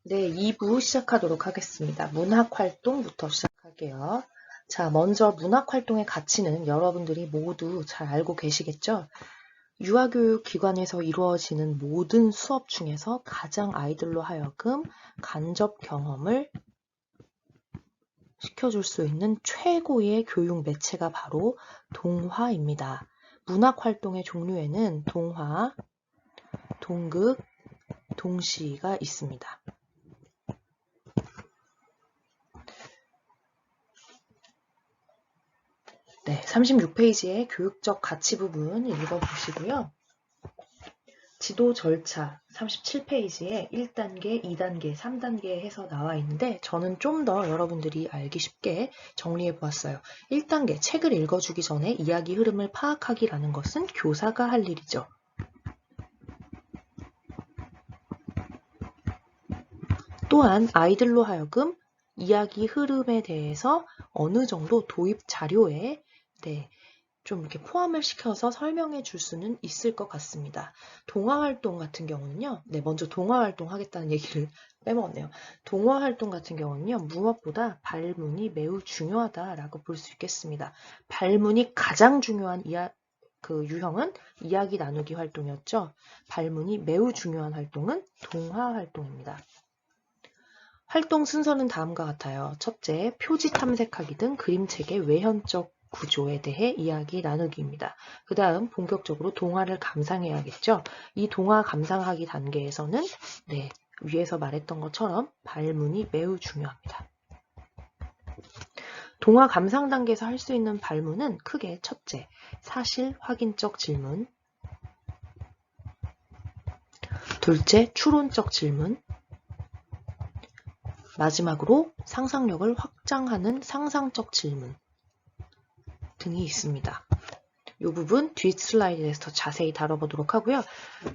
네, 2부 시작하도록 하겠습니다. 문학활동부터 시작할게요. 자, 먼저 문학활동의 가치는 여러분들이 모두 잘 알고 계시겠죠? 유아교육 기관에서 이루어지는 모든 수업 중에서 가장 아이들로 하여금 간접 경험을 시켜줄 수 있는 최고의 교육 매체가 바로 동화입니다. 문학활동의 종류에는 동화, 동극, 동시가 있습니다. 네, 36페이지의 교육적 가치 부분 읽어보시고요. 지도 절차 37페이지에 1단계, 2단계, 3단계 해서 나와 있는데 저는 좀 더 여러분들이 알기 쉽게 정리해 보았어요. 1단계, 책을 읽어주기 전에 이야기 흐름을 파악하기라는 것은 교사가 할 일이죠. 또한 아이들로 하여금 이야기 흐름에 대해서 어느 정도 도입 자료에 좀 이렇게 포함을 시켜서 설명해 줄 수는 있을 것 같습니다. 동화활동 같은 경우는요. 먼저 동화활동 하겠다는 얘기를 빼먹었네요. 동화활동 같은 경우는요. 무엇보다 발문이 매우 중요하다라고 볼 수 있겠습니다. 발문이 가장 중요한 유형은 이야기 나누기 활동이었죠. 발문이 매우 중요한 활동은 동화활동입니다. 활동 순서는 다음과 같아요. 첫째, 표지 탐색하기 등 그림책의 외현적 구조에 대해 이야기 나누기입니다. 그 다음 본격적으로 동화를 감상해야겠죠. 이 동화 감상하기 단계에서는 위에서 말했던 것처럼 발문이 매우 중요합니다. 동화 감상 단계에서 할 수 있는 발문은 크게 첫째, 사실 확인적 질문, 둘째, 추론적 질문, 마지막으로 상상력을 확장하는 상상적 질문 등이 있습니다. 이 부분 뒷 슬라이드에서 더 자세히 다뤄보도록 하고요.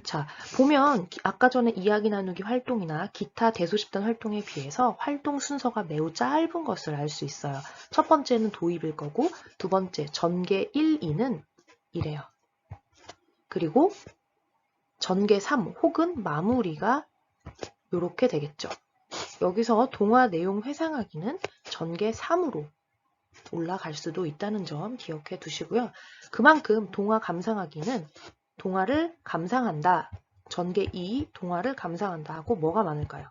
자, 보면 아까 전에 이야기 나누기 활동이나 기타 대소집단 활동에 비해서 활동 순서가 매우 짧은 것을 알 수 있어요. 첫 번째는 도입일 거고 두 번째 전개 1, 2는 이래요. 그리고 전개 3 혹은 마무리가 이렇게 되겠죠. 여기서 동화 내용 회상하기는 전개 3으로 올라갈 수도 있다는 점 기억해 두시고요. 그만큼 동화 감상하기는 동화를 감상한다. 전개 2, 동화를 감상한다 하고 뭐가 많을까요?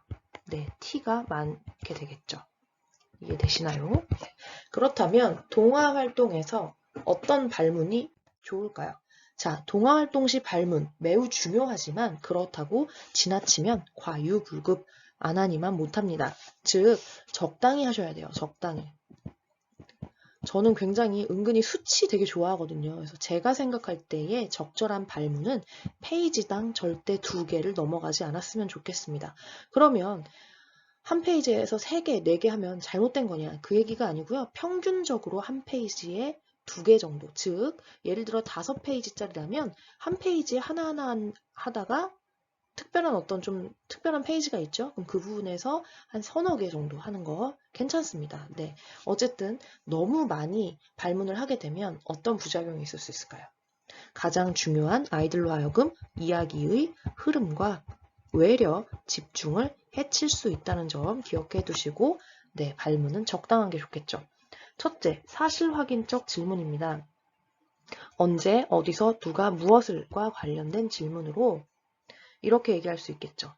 T가 많게 되겠죠. 이해되시나요? 그렇다면 동화 활동에서 어떤 발문이 좋을까요? 자, 동화 활동 시 발문 매우 중요하지만 그렇다고 지나치면 과유불급 안 하니만 못합니다. 즉, 적당히 하셔야 돼요. 적당히. 저는 굉장히 은근히 수치 되게 좋아하거든요. 그래서 제가 생각할 때의 적절한 발문은 페이지당 절대 2개를 넘어가지 않았으면 좋겠습니다. 그러면 한 페이지에서 3개, 4개 하면 잘못된 거냐? 그 얘기가 아니고요. 평균적으로 한 페이지에 2개 정도. 즉, 예를 들어 5페이지짜리라면 한 페이지에 하나하나 하다가 특별한 페이지가 있죠. 그럼 그 부분에서 한 서너 개 정도 하는 거 괜찮습니다. 어쨌든 너무 많이 발문을 하게 되면 어떤 부작용이 있을 수 있을까요? 가장 중요한 아이들로 하여금 이야기의 흐름과 외려 집중을 해칠 수 있다는 점 기억해 두시고 발문은 적당한 게 좋겠죠. 첫째, 사실 확인적 질문입니다. 언제, 어디서, 누가, 무엇을과 관련된 질문으로 이렇게 얘기할 수 있겠죠.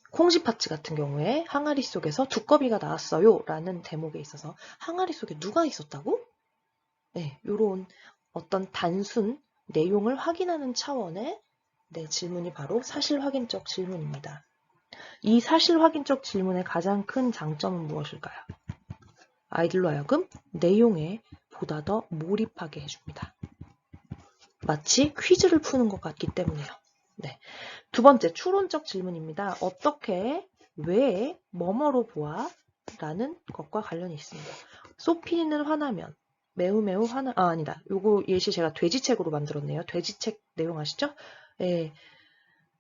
콩쥐팥쥐 같은 경우에 항아리 속에서 두꺼비가 나왔어요 라는 대목에 있어서 항아리 속에 누가 있었다고? 이런 어떤 단순 내용을 확인하는 차원의 질문이 바로 사실 확인적 질문입니다. 이 사실 확인적 질문의 가장 큰 장점은 무엇일까요? 아이들로 하여금 내용에 보다 더 몰입하게 해줍니다. 마치 퀴즈를 푸는 것 같기 때문에요. 두 번째, 추론적 질문입니다. 어떻게, 왜, 뭐뭐로 보아? 라는 것과 관련이 있습니다. 소피는 화나면, 매우 아니다. 요거 예시 제가 돼지책으로 만들었네요. 돼지책 내용 아시죠?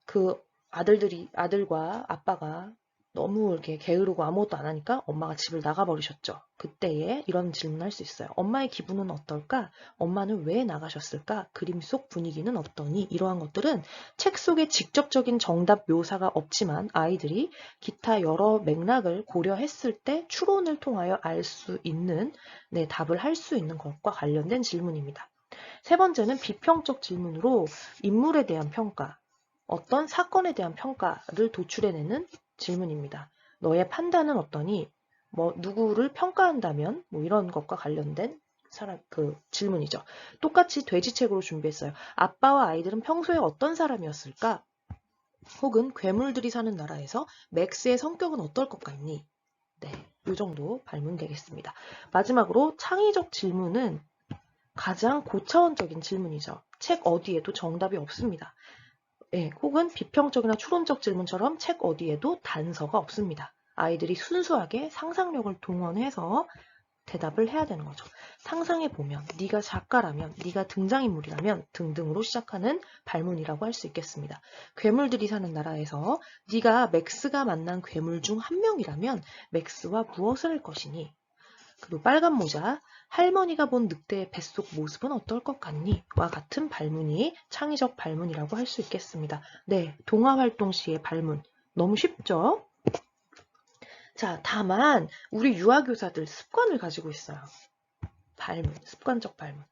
그 아들과 아빠가 너무 이렇게 게으르고 아무것도 안 하니까 엄마가 집을 나가버리셨죠. 그때에 이런 질문을 할 수 있어요. 엄마의 기분은 어떨까? 엄마는 왜 나가셨을까? 그림 속 분위기는 어떠니? 이러한 것들은 책 속에 직접적인 정답 묘사가 없지만 아이들이 기타 여러 맥락을 고려했을 때 추론을 통하여 알 수 있는, 네, 답을 할 수 있는 것과 관련된 질문입니다. 세 번째는 비평적 질문으로 인물에 대한 평가, 어떤 사건에 대한 평가를 도출해내는 질문입니다. 너의 판단은 어떠니? 뭐 누구를 평가한다면 뭐 이런 것과 관련된 질문이죠. 똑같이 돼지책으로 준비했어요. 아빠와 아이들은 평소에 어떤 사람이었을까? 혹은 괴물들이 사는 나라에서 맥스의 성격은 어떨 것 같니? 네, 이 정도 발문 되겠습니다. 마지막으로 창의적 질문은 가장 고차원적인 질문이죠. 책 어디에도 정답이 없습니다. 예, 혹은 비평적이나 추론적 질문처럼 책 어디에도 단서가 없습니다. 아이들이 순수하게 상상력을 동원해서 대답을 해야 되는 거죠. 상상해보면, 네가 작가라면, 네가 등장인물이라면 등등으로 시작하는 발문이라고 할 수 있겠습니다. 괴물들이 사는 나라에서 네가 맥스가 만난 괴물 중 한 명이라면 맥스와 무엇을 할 것이니? 그리고 빨간 모자, 할머니가 본 늑대의 뱃속 모습은 어떨 것 같니? 와 같은 발문이 창의적 발문이라고 할 수 있겠습니다. 네, 동화활동 시의 발문. 너무 쉽죠? 자, 다만 우리 유아교사들 습관을 가지고 있어요. 발문, 습관적 발문.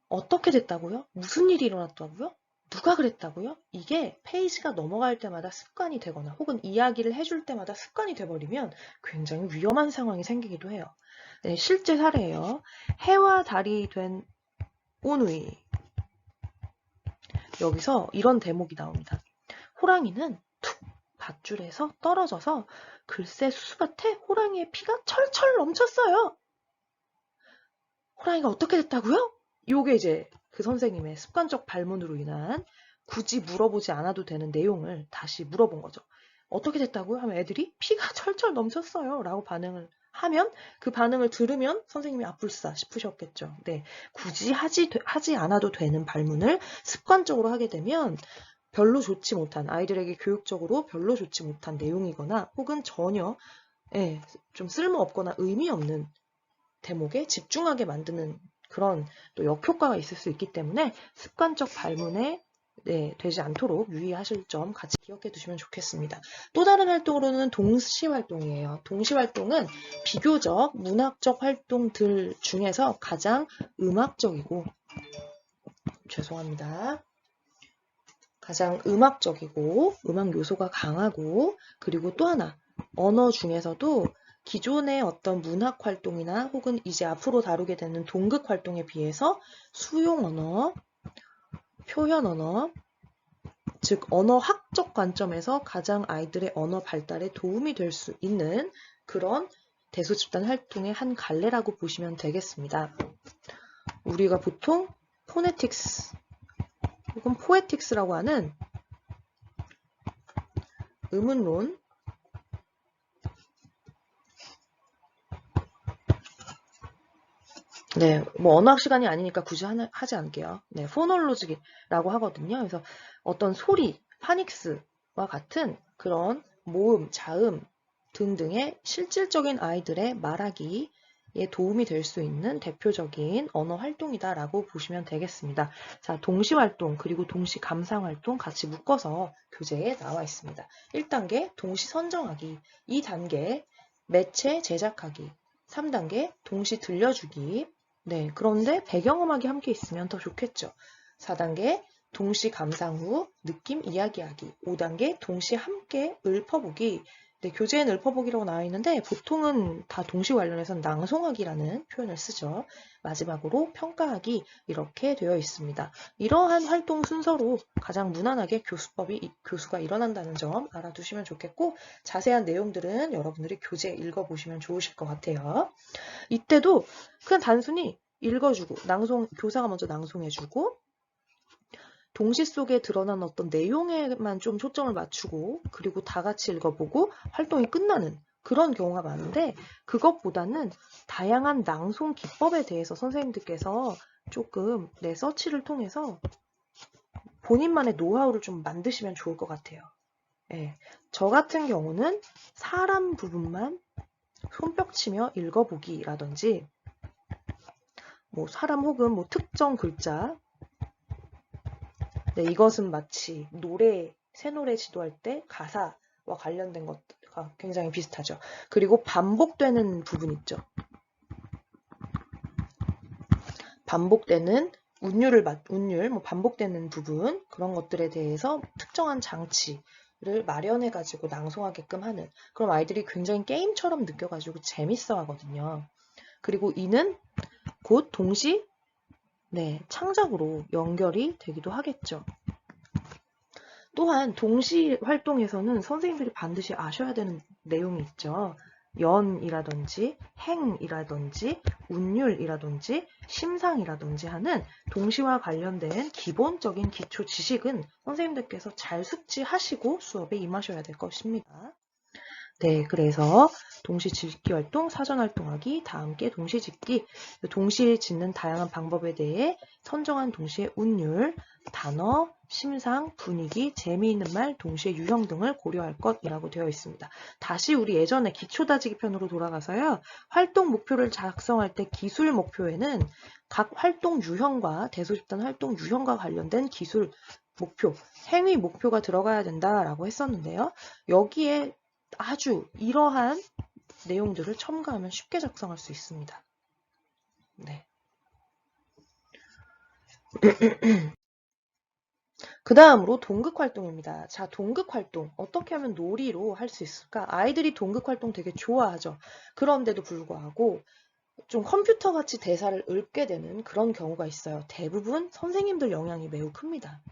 어떻게 됐다고요? 무슨 일이 일어났다고요? 누가 그랬다고요? 이게 페이지가 넘어갈 때마다 습관이 되거나 혹은 이야기를 해줄 때마다 습관이 돼버리면 굉장히 위험한 상황이 생기기도 해요. 네, 실제 사례예요. 해와 달이 된 오누이. 여기서 이런 대목이 나옵니다. 호랑이는 툭 밧줄에서 떨어져서 글쎄 수수밭에 호랑이의 피가 철철 넘쳤어요. 호랑이가 어떻게 됐다고요? 요게 이제 그 선생님의 습관적 발문으로 인한 굳이 물어보지 않아도 되는 내용을 다시 물어본 거죠. 어떻게 됐다고요? 하면 애들이 피가 철철 넘쳤어요. 라고 반응을 하면 그 반응을 들으면 선생님이 아뿔싸 싶으셨겠죠. 네, 굳이 하지 않아도 되는 발문을 습관적으로 하게 되면 별로 좋지 못한, 아이들에게 교육적으로 별로 좋지 못한 내용이거나 혹은 전혀 좀 쓸모없거나 의미 없는 대목에 집중하게 만드는 그런 또 역효과가 있을 수 있기 때문에 습관적 발문에 되지 않도록 유의하실 점 같이 기억해 두시면 좋겠습니다. 또 다른 활동으로는 동시 활동이에요. 동시 활동은 비교적 문학적 활동들 중에서 가장 음악적이고, 죄송합니다. 가장 음악적이고 음악 요소가 강하고, 그리고 또 하나 언어 중에서도 기존의 어떤 문학 활동이나 혹은 이제 앞으로 다루게 되는 동극 활동에 비해서 수용 언어, 표현 언어, 즉 언어학적 관점에서 가장 아이들의 언어 발달에 도움이 될 수 있는 그런 대소집단 활동의 한 갈래라고 보시면 되겠습니다. 우리가 보통 포네틱스 혹은 포에틱스라고 하는 의문론, 네, 뭐 언어학 시간이 아니니까 굳이 하지 않을게요. 네, 포놀로직이라고 하거든요. 그래서 어떤 소리, 파닉스와 같은 그런 모음, 자음 등등의 실질적인 아이들의 말하기에 도움이 될 수 있는 대표적인 언어 활동이다라고 보시면 되겠습니다. 자, 동시 활동 그리고 동시 감상 활동 같이 묶어서 교재에 나와 있습니다. 1단계 동시 선정하기, 2단계 매체 제작하기, 3단계 동시 들려주기. 네, 그런데 배경음악이 함께 있으면 더 좋겠죠. 4단계 동시 감상 후 느낌 이야기하기. 5단계 동시 함께 읊어보기. 네, 교재엔 읊어보기라고 나와 있는데 보통은 다 동시 관련해서는 낭송하기라는 표현을 쓰죠. 마지막으로 평가하기 이렇게 되어 있습니다. 이러한 활동 순서로 가장 무난하게 교수가 일어난다는 점 알아두시면 좋겠고, 자세한 내용들은 여러분들이 교재 읽어보시면 좋으실 것 같아요. 이때도 그냥 단순히 읽어주고 교사가 먼저 낭송해주고 동시 속에 드러난 어떤 내용에만 좀 초점을 맞추고 그리고 다 같이 읽어보고 활동이 끝나는 그런 경우가 많은데, 그것보다는 다양한 낭송 기법에 대해서 선생님들께서 조금 서치를 통해서 본인만의 노하우를 좀 만드시면 좋을 것 같아요. 예, 저 같은 경우는 사람 부분만 손뼉치며 읽어보기라든지 뭐 사람 혹은 뭐 특정 글자, 네, 이것은 마치 새 노래 지도할 때 가사와 관련된 것과 굉장히 비슷하죠. 그리고 반복되는 부분 있죠. 반복되는 운율, 뭐 반복되는 부분, 그런 것들에 대해서 특정한 장치를 마련해가지고 낭송하게끔 하는, 그럼 아이들이 굉장히 게임처럼 느껴가지고 재밌어 하거든요. 그리고 이는 곧 동시 창작으로 연결이 되기도 하겠죠. 또한 동시 활동에서는 선생님들이 반드시 아셔야 되는 내용이 있죠. 연이라든지 행이라든지 운율이라든지 심상이라든지 하는 동시와 관련된 기본적인 기초 지식은 선생님들께서 잘 숙지하시고 수업에 임하셔야 될 것입니다. 네, 그래서 동시 짓기 활동, 사전 활동하기, 다 함께 동시 짓기, 동시 짓는 다양한 방법에 대해 선정한 동시의 운율, 단어, 심상, 분위기, 재미있는 말, 동시의 유형 등을 고려할 것이라고 되어 있습니다. 다시 우리 예전에 기초 다지기 편으로 돌아가서요. 활동 목표를 작성할 때 기술 목표에는 각 활동 유형과 대소집단 활동 유형과 관련된 기술 목표, 행위 목표가 들어가야 된다라고 했었는데요. 여기에 아주 이러한 내용들을 첨가하면 쉽게 작성할 수 있습니다. 네. 그 다음으로 동극활동입니다. 자, 동극활동. 어떻게 하면 놀이로 할 수 있을까? 아이들이 동극활동 되게 좋아하죠. 그런데도 불구하고 좀 컴퓨터같이 대사를 읊게 되는 그런 경우가 있어요. 대부분 선생님들 영향이 매우 큽니다.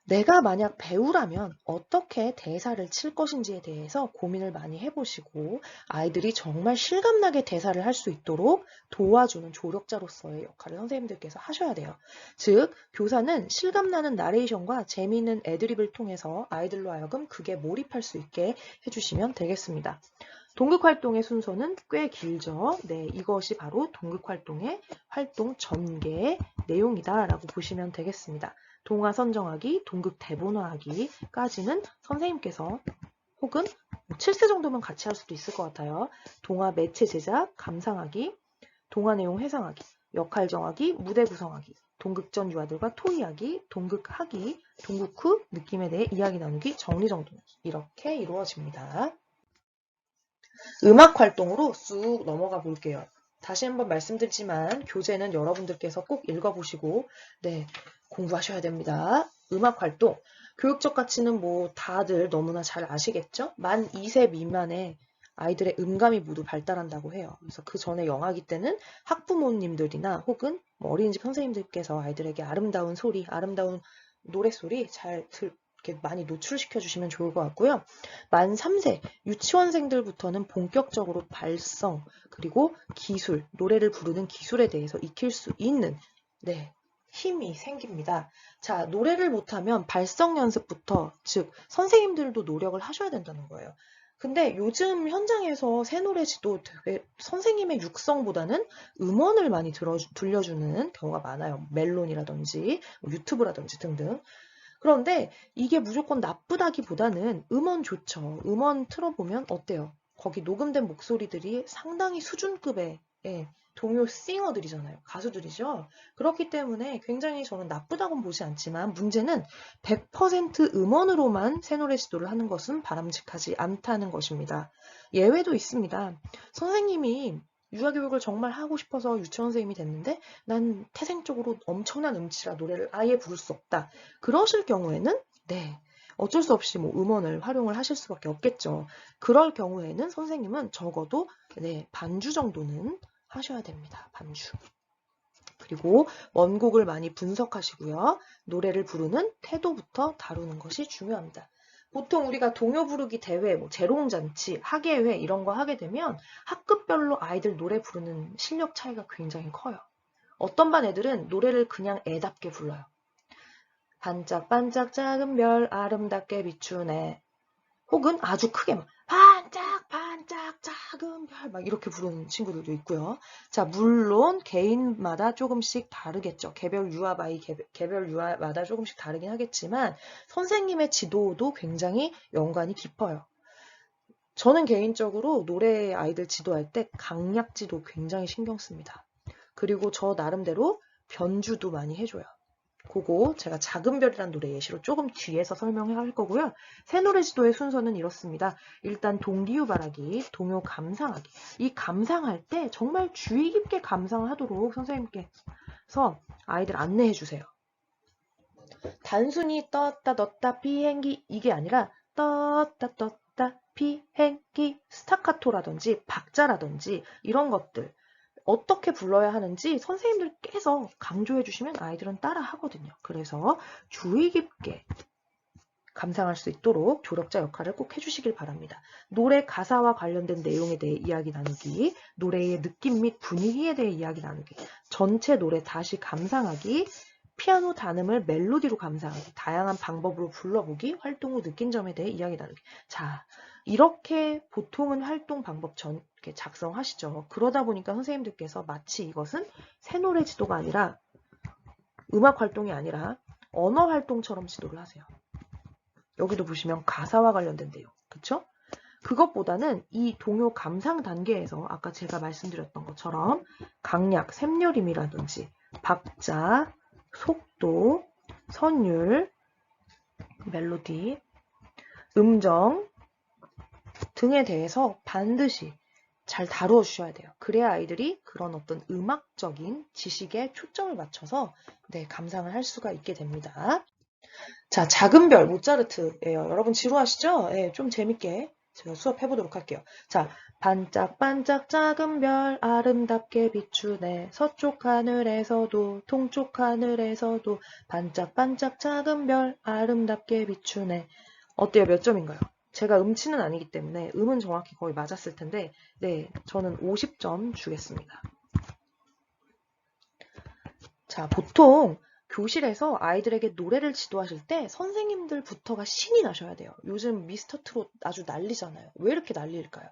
내가 만약 배우라면 어떻게 대사를 칠 것인지에 대해서 고민을 많이 해보시고 아이들이 정말 실감나게 대사를 할 수 있도록 도와주는 조력자로서의 역할을 선생님들께서 하셔야 돼요. 즉, 교사는 실감나는 나레이션과 재미있는 애드립을 통해서 아이들로 하여금 그게 몰입할 수 있게 해주시면 되겠습니다. 동극활동의 순서는 꽤 길죠. 네, 이것이 바로 동극활동의 활동 전개의 내용이다라고 보시면 되겠습니다. 동화 선정하기, 동극 대본화하기까지는 선생님께서 혹은 7세 정도면 같이 할 수도 있을 것 같아요. 동화 매체 제작, 감상하기, 동화 내용 회상하기, 역할 정하기, 무대 구성하기, 동극전 유아들과 토의하기, 동극하기, 동극 후 느낌에 대해 이야기 나누기, 정리정돈하기 이렇게 이루어집니다. 음악 활동으로 쑥 넘어가 볼게요. 다시 한번 말씀드리지만 교재는 여러분들께서 꼭 읽어보시고 공부하셔야 됩니다. 음악 활동. 교육적 가치는 뭐 다들 너무나 잘 아시겠죠? 만 2세 미만의 아이들의 음감이 모두 발달한다고 해요. 그래서 그 전에 영아기 때는 학부모님들이나 혹은 어린이집 선생님들께서 아이들에게 아름다운 소리, 아름다운 노랫소리 잘 이렇게 많이 노출시켜 주시면 좋을 것 같고요. 만 3세 유치원생들부터는 본격적으로 발성 그리고 기술, 노래를 부르는 기술에 대해서 익힐 수 있는 힘이 생깁니다. 자, 노래를 못하면 발성 연습부터 즉 선생님들도 노력을 하셔야 된다는 거예요. 근데 요즘 현장에서 새노래지도 되게 선생님의 육성보다는 음원을 많이 들려주는 경우가 많아요. 멜론이라든지 유튜브라든지 등등. 그런데 이게 무조건 나쁘다기보다는 음원 좋죠. 음원 틀어보면 어때요? 거기 녹음된 목소리들이 상당히 수준급의 동요 싱어들이잖아요. 가수들이죠. 그렇기 때문에 굉장히 저는 나쁘다고는 보지 않지만 문제는 100% 음원으로만 새노래 지도를 하는 것은 바람직하지 않다는 것입니다. 예외도 있습니다. 선생님이 유아교육을 정말 하고 싶어서 유치원 선생님이 됐는데 난 태생적으로 엄청난 음치라 노래를 아예 부를 수 없다. 그러실 경우에는 어쩔 수 없이 뭐 음원을 활용을 하실 수밖에 없겠죠. 그럴 경우에는 선생님은 적어도 반주 정도는 하셔야 됩니다. 반주. 그리고 원곡을 많이 분석하시고요. 노래를 부르는 태도부터 다루는 것이 중요합니다. 보통 우리가 동요 부르기 대회, 재롱잔치, 학예회 이런 거 하게 되면 학급별로 아이들 노래 부르는 실력 차이가 굉장히 커요. 어떤 반 애들은 노래를 그냥 애답게 불러요. 반짝반짝 작은 별 아름답게 비추네. 혹은 아주 크게 반짝반짝 작은 별 막 이렇게 부르는 친구들도 있고요. 자, 물론 개인마다 조금씩 다르겠죠. 개별 유아바이 개별 유아마다 조금씩 다르긴 하겠지만 선생님의 지도도 굉장히 연관이 깊어요. 저는 개인적으로 노래 아이들 지도할 때 강약 지도 굉장히 신경 씁니다. 그리고 저 나름대로 변주도 많이 해줘요. 그거 제가 작은 별이란 노래 예시로 조금 뒤에서 설명할 거고요. 새노래 지도의 순서는 이렇습니다. 일단 동기유발하기, 동요 감상하기. 이 감상할 때 정말 주의 깊게 감상하도록 선생님께서 아이들 안내해 주세요. 단순히 떴다 떴다 비행기 이게 아니라 떴다 떴다 비행기 스타카토라든지 박자라든지 이런 것들 어떻게 불러야 하는지 선생님들께서 강조해 주시면 아이들은 따라 하거든요. 그래서 주의 깊게 감상할 수 있도록 조력자 역할을 꼭 해주시길 바랍니다. 노래 가사와 관련된 내용에 대해 이야기 나누기, 노래의 느낌 및 분위기에 대해 이야기 나누기, 전체 노래 다시 감상하기, 피아노 단음을 멜로디로 감상하기, 다양한 방법으로 불러보기, 활동 후 느낀 점에 대해 이야기 나누기. 자, 이렇게 보통은 활동 방법 이렇게 작성하시죠. 그러다 보니까 선생님들께서 마치 이것은 새노래 지도가 아니라 음악 활동이 아니라 언어 활동처럼 지도를 하세요. 여기도 보시면 가사와 관련된 내용, 그쵸? 그것보다는 이 동요 감상 단계에서 아까 제가 말씀드렸던 것처럼 강약, 샘여림이라든지 박자, 속도, 선율, 멜로디, 음정 등에 대해서 반드시 잘 다루어 주셔야 돼요. 그래야 아이들이 그런 어떤 음악적인 지식에 초점을 맞춰서 감상을 할 수가 있게 됩니다. 자, 작은 별 모차르트예요. 여러분 지루하시죠? 좀 재밌게 제가 수업해 보도록 할게요. 자, 반짝반짝 작은 별 아름답게 비추네. 서쪽 하늘에서도 동쪽 하늘에서도 반짝반짝 작은 별 아름답게 비추네. 어때요? 몇 점인가요? 제가 음치는 아니기 때문에 음은 정확히 거의 맞았을 텐데 저는 50점 주겠습니다. 자, 보통 교실에서 아이들에게 노래를 지도하실 때 선생님들부터가 신이 나셔야 돼요. 요즘 미스터 트롯 아주 난리잖아요. 왜 이렇게 난리일까요?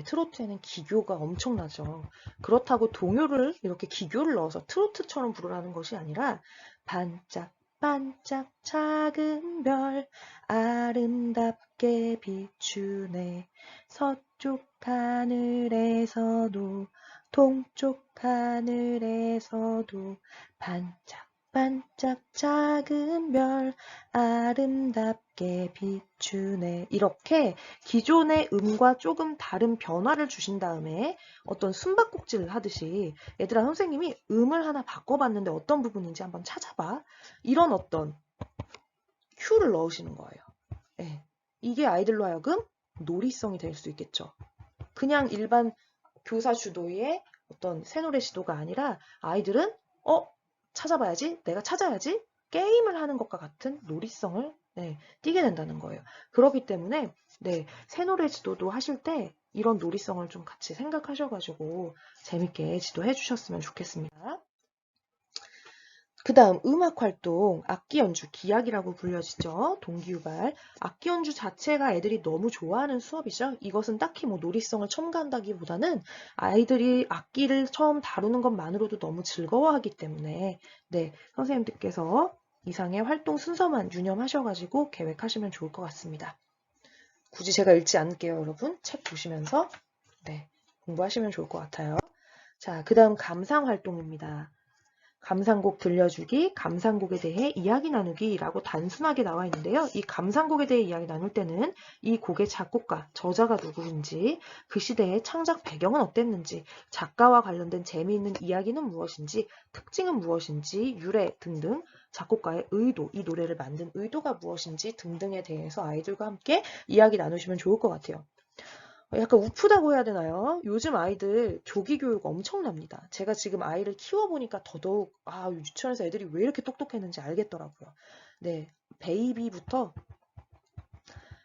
트로트에는 기교가 엄청나죠. 그렇다고 동요를 이렇게 기교를 넣어서 트로트처럼 부르라는 것이 아니라 반짝반짝 작은 별 아름답게 비추네. 서쪽 하늘에서도 동쪽 하늘에서도 반짝반짝 작은 별 아름답게 비추네. 이렇게 기존의 음과 조금 다른 변화를 주신 다음에 어떤 숨바꼭질을 하듯이 얘들아 선생님이 음을 하나 바꿔봤는데 어떤 부분인지 한번 찾아봐. 이런 어떤 큐를 넣으시는 거예요. 이게 아이들로 하여금 놀이성이 될 수 있겠죠. 그냥 일반 교사 주도의 어떤 새노래 시도가 아니라 아이들은 찾아봐야지, 내가 찾아야지 게임을 하는 것과 같은 놀이성을 띠게 된다는 거예요. 그렇기 때문에 새노래 지도도 하실 때 이런 놀이성을 좀 같이 생각하셔가지고 재밌게 지도해 주셨으면 좋겠습니다. 그 다음 음악활동, 악기 연주, 기악이라고 불려지죠. 동기유발. 악기 연주 자체가 애들이 너무 좋아하는 수업이죠. 이것은 딱히 뭐 놀이성을 첨가한다기보다는 아이들이 악기를 처음 다루는 것만으로도 너무 즐거워하기 때문에 선생님들께서 이상의 활동 순서만 유념하셔가지고 계획하시면 좋을 것 같습니다. 굳이 제가 읽지 않을게요, 여러분. 책 보시면서 공부하시면 좋을 것 같아요. 자, 그 다음 감상활동입니다. 감상곡 들려주기, 감상곡에 대해 이야기 나누기라고 단순하게 나와 있는데요. 이 감상곡에 대해 이야기 나눌 때는 이 곡의 작곡가, 저자가 누구인지, 그 시대의 창작 배경은 어땠는지, 작가와 관련된 재미있는 이야기는 무엇인지, 특징은 무엇인지, 유래 등등, 작곡가의 의도, 이 노래를 만든 의도가 무엇인지 등등에 대해서 아이들과 함께 이야기 나누시면 좋을 것 같아요. 약간 우프다고 해야 되나요? 요즘 아이들 조기교육 엄청납니다. 제가 지금 아이를 키워보니까 더더욱 유치원에서 애들이 왜 이렇게 똑똑했는지 알겠더라고요. 베이비부터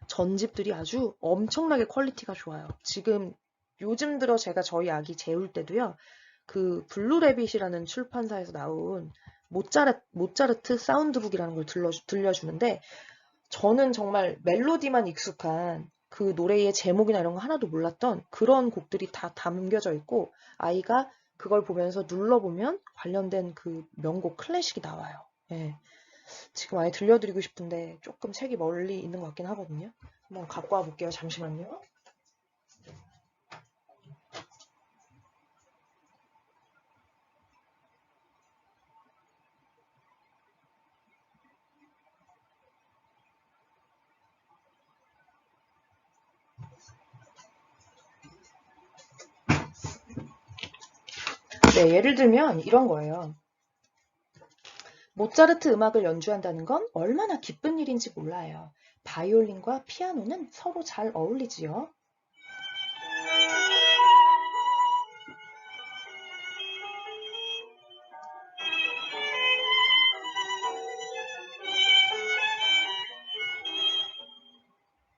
전집들이 아주 엄청나게 퀄리티가 좋아요. 지금 요즘 들어 제가 저희 아기 재울 때도요. 그 블루래빗이라는 출판사에서 나온 모차르트 사운드북이라는 걸 들려주는데 저는 정말 멜로디만 익숙한 그 노래의 제목이나 이런 거 하나도 몰랐던 그런 곡들이 다 담겨져 있고, 아이가 그걸 보면서 눌러보면 관련된 그 명곡 클래식이 나와요. 예. 지금 아예 들려드리고 싶은데 조금 책이 멀리 있는 것 같긴 하거든요. 한번 갖고 와 볼게요. 잠시만요. 네, 예를 들면 이런 거예요. 모차르트 음악을 연주한다는 건 얼마나 기쁜 일인지 몰라요. 바이올린과 피아노는 서로 잘 어울리지요.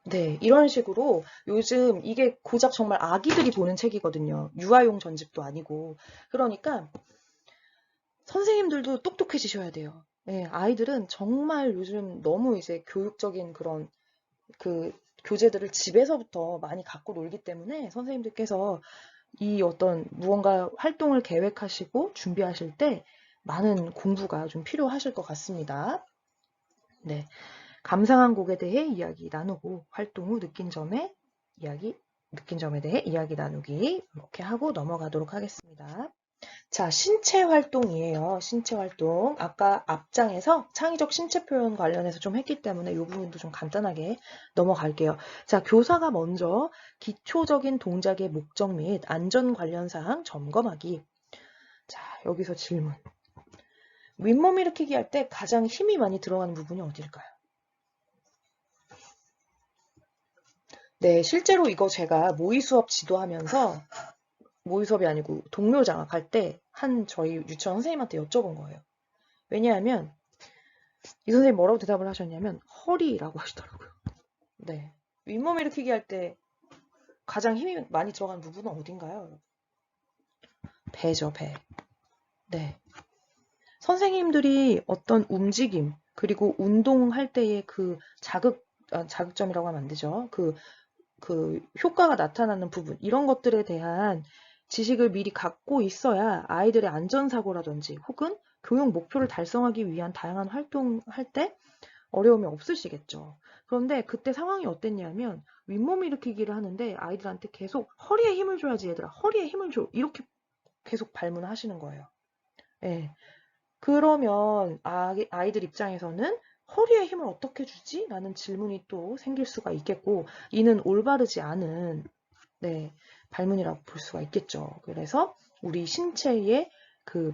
네, 이런 식으로 요즘 이게 고작 정말 아기들이 보는 책이거든요. 유아용 전집도 아니고. 그러니까 선생님들도 똑똑해지셔야 돼요. 네, 아이들은 정말 요즘 너무 이제 교육적인 그런 그 교재들을 집에서부터 많이 갖고 놀기 때문에 선생님들께서 이 어떤 무언가 활동을 계획하시고 준비하실 때 많은 공부가 좀 필요하실 것 같습니다. 네. 감상한 곡에 대해 이야기 나누고 활동 후 느낀 점에 대해 이야기 나누기 이렇게 하고 넘어가도록 하겠습니다. 자, 신체 활동이에요. 신체 활동. 아까 앞장에서 창의적 신체 표현 관련해서 좀 했기 때문에 이 부분도 좀 간단하게 넘어갈게요. 자, 교사가 먼저 기초적인 동작의 목적 및 안전 관련 사항 점검하기. 자, 여기서 질문. 윗몸 일으키기 할 때 가장 힘이 많이 들어가는 부분이 어딜까요? 네, 실제로 이거 제가 모의 수업 지도하면서 모의 수업이 아니고 동료 장학할 때 저희 유치원 선생님한테 여쭤본 거예요. 왜냐하면 이 선생님 뭐라고 대답을 하셨냐면 허리라고 하시더라고요. 네, 윗몸 일으키기 할 때 가장 힘이 많이 들어가는 부분은 어딘가요? 배죠, 배. 네. 선생님들이 어떤 움직임 그리고 운동할 때의 그 자극점이라고 하면 안 되죠. 그 효과가 나타나는 부분, 이런 것들에 대한 지식을 미리 갖고 있어야 아이들의 안전사고라든지 혹은 교육 목표를 달성하기 위한 다양한 활동할 때 어려움이 없으시겠죠. 그런데 그때 상황이 어땠냐면 윗몸 일으키기를 하는데 아이들한테 계속 허리에 힘을 줘야지 얘들아, 허리에 힘을 줘. 이렇게 계속 발문하시는 거예요. 예. 그러면 아이들 입장에서는 허리에 힘을 어떻게 주지? 라는 질문이 또 생길 수가 있겠고, 이는 올바르지 않은 네, 발문이라고 볼 수가 있겠죠. 그래서 우리 신체의 그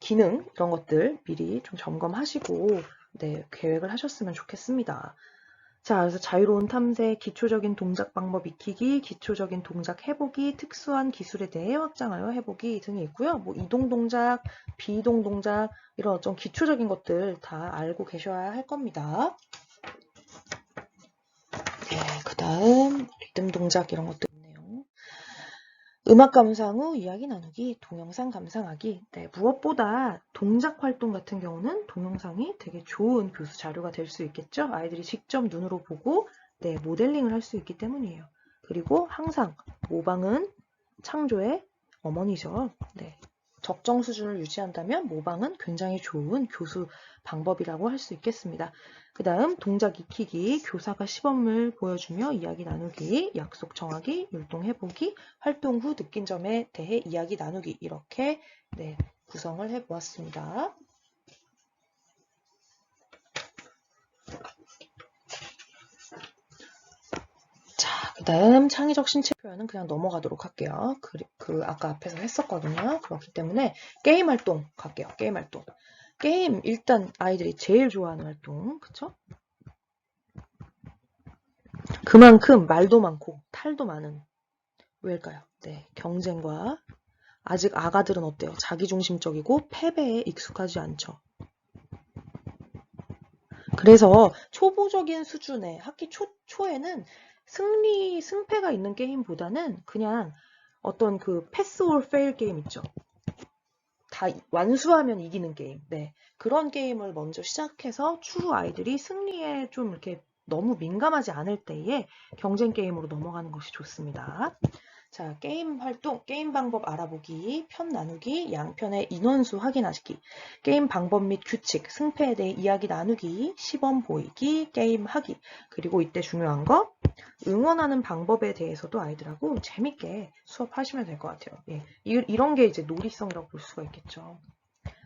기능 이런 것들 미리 좀 점검하시고 네, 계획을 하셨으면 좋겠습니다. 자, 그래서 자유로운 탐색, 기초적인 동작 방법 익히기, 기초적인 동작 해보기, 특수한 기술에 대해 확장하여 해보기 등이 있고요. 뭐 이동 동작, 비이동 동작 이런 어떤 기초적인 것들 다 알고 계셔야 할 겁니다. 네, 그 다음 리듬 동작 이런 것도 있네요. 음악 감상 후 이야기 나누기, 동영상 감상하기. 네, 무엇보다 동작 활동 같은 경우는 동영상이 되게 좋은 교수 자료가 될 수 있겠죠. 아이들이 직접 눈으로 보고 네, 모델링을 할 수 있기 때문이에요. 그리고 항상 모방은 창조의 어머니죠. 네, 적정 수준을 유지한다면 모방은 굉장히 좋은 교수 방법이라고 할 수 있겠습니다. 그 다음 동작 익히기, 교사가 시범을 보여주며 이야기 나누기, 약속 정하기, 율동해보기, 활동 후 느낀 점에 대해 이야기 나누기 이렇게 네, 구성을 해보았습니다. 자, 그 다음 창의적 신체 표현은 그냥 넘어가도록 할게요. 아까 앞에서 했었거든요. 그렇기 때문에 게임 활동 갈게요. 게임 활동. 게임 일단 아이들이 제일 좋아하는 활동, 그쵸? 그만큼 말도 많고 탈도 많은 왜일까요? 네, 경쟁과 아직 아가들은 어때요? 자기중심적이고 패배에 익숙하지 않죠. 그래서 초보적인 수준의 학기 초에는 승패가 있는 게임보다는 그냥 어떤 그 패스 올 페일 게임 있죠. 다 완수하면 이기는 게임. 네. 그런 게임을 먼저 시작해서 추후 아이들이 승리에 좀 이렇게 너무 민감하지 않을 때에 경쟁 게임으로 넘어가는 것이 좋습니다. 자, 게임 활동, 게임 방법 알아보기, 편 나누기, 양편의 인원수 확인하기, 게임 방법 및 규칙, 승패에 대해 이야기 나누기, 시범 보이기, 게임 하기, 그리고 이때 중요한 거, 응원하는 방법에 대해서도 아이들하고 재밌게 수업하시면 될 것 같아요. 예, 이런 게 이제 놀이성이라고 볼 수가 있겠죠.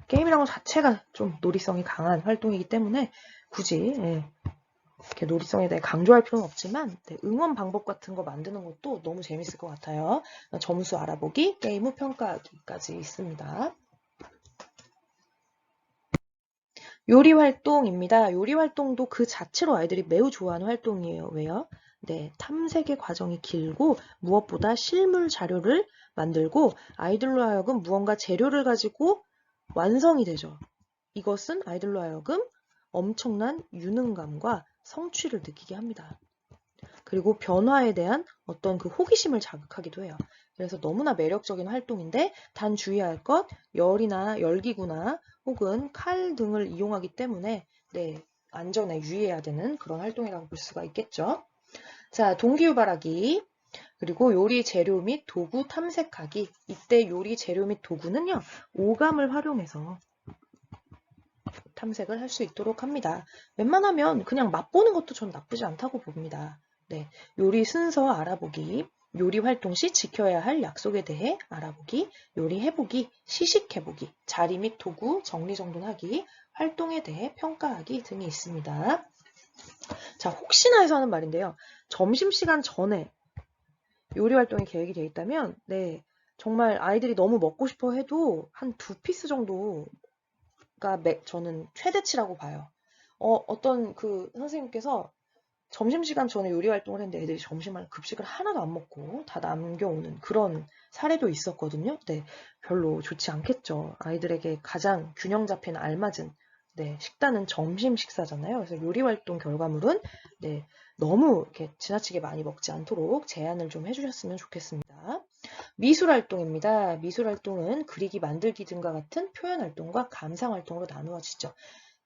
게임이라는 것 자체가 좀 놀이성이 강한 활동이기 때문에 굳이 이렇게 놀이성에 대해 강조할 필요는 없지만 응원 방법 같은 거 만드는 것도 너무 재밌을 것 같아요. 점수 알아보기, 게임 후 평가하기까지 있습니다. 요리 활동입니다. 요리 활동도 그 자체로 아이들이 매우 좋아하는 활동이에요. 왜요? 네, 탐색의 과정이 길고 무엇보다 실물 자료를 만들고 아이들로 하여금 무언가 재료를 가지고 완성이 되죠. 이것은 아이들로 하여금 엄청난 유능감과 성취를 느끼게 합니다. 그리고 변화에 대한 어떤 그 호기심을 자극하기도 해요. 그래서 너무나 매력적인 활동인데 단 주의할 것, 열이나 열기구나 혹은 칼 등을 이용하기 때문에 안전에 유의해야 되는 그런 활동이라고 볼 수가 있겠죠. 자, 동기유발하기, 그리고 요리 재료 및 도구 탐색하기. 이때 요리 재료 및 도구는요, 오감을 활용해서 탐색을 할 수 있도록 합니다. 웬만하면 그냥 맛보는 것도 전 나쁘지 않다고 봅니다. 네, 요리 순서 알아보기, 요리 활동 시 지켜야 할 약속에 대해 알아보기, 요리 해보기, 시식해보기, 자리 및 도구 정리정돈하기, 활동에 대해 평가하기 등이 있습니다. 자, 혹시나 해서 하는 말인데요. 점심시간 전에 요리 활동이 계획이 되어 있다면 정말 아이들이 너무 먹고 싶어 해도 한 2피스 정도 저는 최대치라고 봐요. 어떤 그 선생님께서 점심시간 전에 요리 활동을 했는데 애들이 점심을 급식을 하나도 안 먹고 다 남겨오는 그런 사례도 있었거든요. 별로 좋지 않겠죠. 아이들에게 가장 균형 잡힌 알맞은 식단은 점심 식사잖아요. 그래서 요리 활동 결과물은 너무 이렇게 지나치게 많이 먹지 않도록 제한을 좀 해주셨으면 좋겠습니다. 미술활동입니다. 미술활동은 그리기, 만들기 등과 같은 표현활동과 감상활동으로 나누어지죠.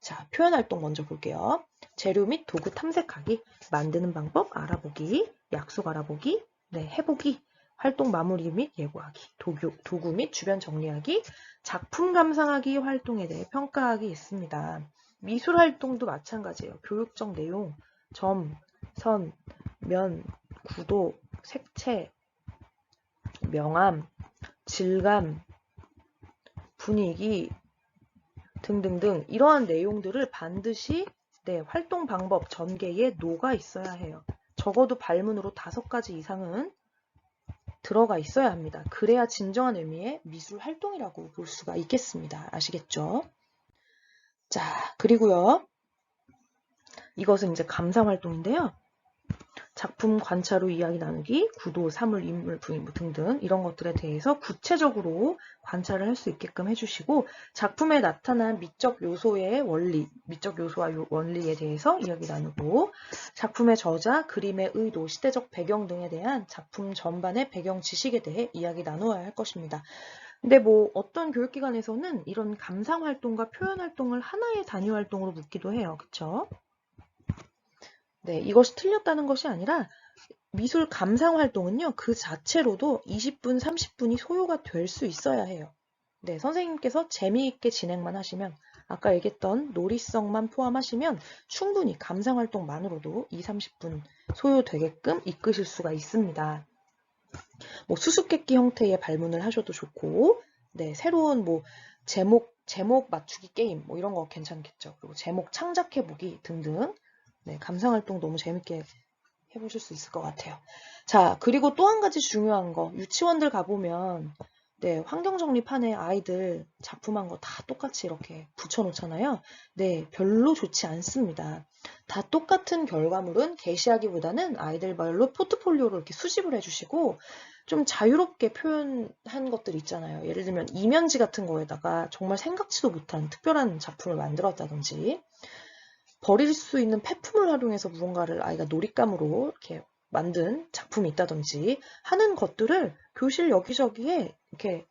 자, 표현활동 먼저 볼게요. 재료 및 도구 탐색하기, 만드는 방법 알아보기, 약속 알아보기, 해보기, 활동 마무리 및 예고하기, 도구 및 주변 정리하기, 작품 감상하기, 활동에 대해 평가하기 있습니다. 미술활동도 마찬가지예요. 교육적 내용, 점, 선, 면, 구도, 색채, 명암, 질감, 분위기 등등등 이러한 내용들을 반드시 활동 방법 전개에 녹아 있어야 해요. 적어도 발문으로 5가지 이상은 들어가 있어야 합니다. 그래야 진정한 의미의 미술 활동이라고 볼 수가 있겠습니다. 아시겠죠? 자, 그리고요. 이것은 이제 감상 활동인데요. 작품 관찰 후 이야기 나누기, 구도, 사물, 인물, 부인 등등 이런 것들에 대해서 구체적으로 관찰을 할 수 있게끔 해주시고 작품에 나타난 미적 요소의 원리, 미적 요소와 원리에 대해서 이야기 나누고 작품의 저자, 그림의 의도, 시대적 배경 등에 대한 작품 전반의 배경 지식에 대해 이야기 나누어야 할 것입니다. 근데 어떤 교육기관에서는 이런 감상 활동과 표현 활동을 하나의 단위 활동으로 묶기도 해요. 그쵸? 이것이 틀렸다는 것이 아니라 미술 감상 활동은요, 그 자체로도 20분, 30분이 소요가 될 수 있어야 해요. 선생님께서 재미있게 진행만 하시면, 아까 얘기했던 놀이성만 포함하시면 충분히 감상 활동만으로도 2, 30분 소요되게끔 이끄실 수가 있습니다. 수수께끼 형태의 발문을 하셔도 좋고, 새로운 제목 맞추기 게임, 이런 거 괜찮겠죠. 그리고 제목 창작해보기 등등. 감상활동 너무 재밌게 해보실 수 있을 것 같아요. 자, 그리고 또 한 가지 중요한 거. 유치원들 가보면, 환경정리판에 아이들 작품한 거 다 똑같이 이렇게 붙여놓잖아요. 별로 좋지 않습니다. 다 똑같은 결과물은 게시하기보다는 아이들별로 포트폴리오로 이렇게 수집을 해주시고, 좀 자유롭게 표현한 것들 있잖아요. 예를 들면 이면지 같은 거에다가 정말 생각지도 못한 특별한 작품을 만들었다든지, 버릴 수 있는 폐품을 활용해서 무언가를 아이가 놀잇감으로 이렇게 만든 작품이 있다든지 하는 것들을 교실 여기저기에 이렇게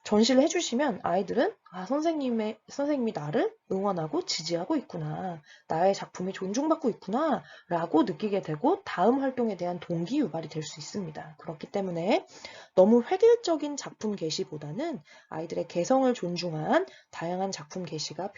전시를 해주시면 아이들은 선생님이 나를 응원하고 지지하고 있구나. 나의 작품이 존중받고 있구나. 라고 느끼게 되고 다음 활동에 대한 동기 유발이 될 수 있습니다. 그렇기 때문에 너무 획일적인 작품 게시보다는 아이들의 개성을 존중한 다양한 작품 게시가